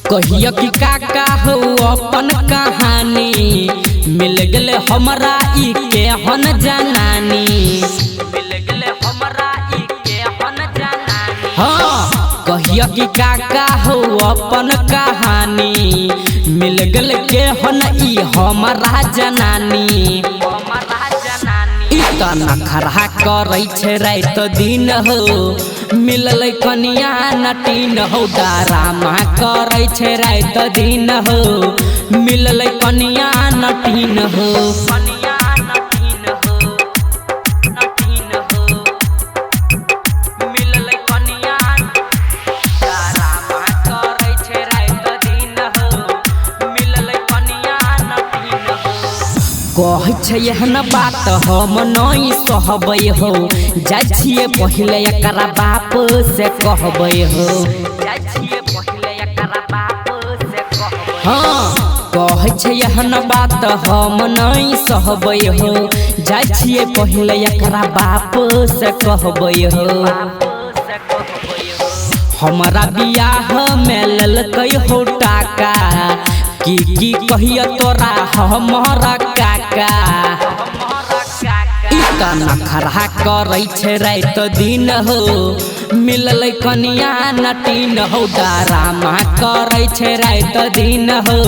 कहिया कि काका हो अपन कहानी मिल गले हमरा ई के हन जनानी मिल गले हमरा ई के हन जनानी। हाँ कहिया कि काका हो अपन कहानी मिल गले के हन ई हमरा जनानी। इतना खरा करे छे रात दिन हो मिलल कनिया नटीन हो डरामा करे छे रात दिन हो मिलल कनिया नटीन हो। कह छे एहन बात हम नहीं सहबै हो जाइ छिए पहिले एकरा बाप से कहबै हो। हाँ कह छे एहन बात हम नहीं सहबै हो जाइ छिए पहिले एकरा बाप से कहबै हो। हमारा बियाह में ललकै हो टाका की कहिया तोरा हमारा काका। इतना खरा करे छे रात दिन हो मिलल कनिया नटीन हो डरामा करे छे रात दिन हो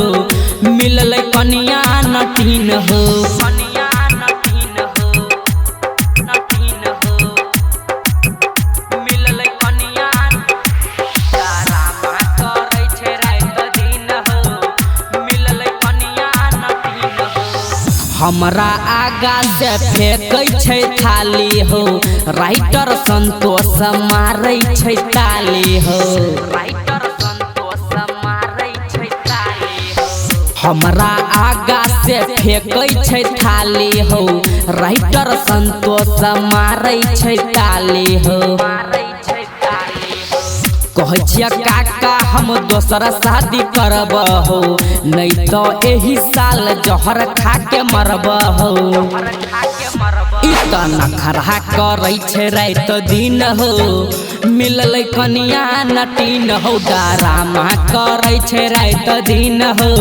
मिलल कनिया नटीन हो। हमरा आगा से फेंकै छे थाली हो राइटर संतोष मारै छे ताली हो। हमरा आगा से फेंकै छे थाली हो राइटर संतोष मारै छे ताली हो। कह छिया काका हम दोसरा शादी करब हो नहीं तो एही साल जहर खा के मरब हो। इतना खरा करे छे रात दिन हो मिलल कनिया नटीन हो डरामा करे छे रात दिन हो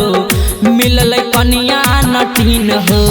मिलल कनिया नटीन हो।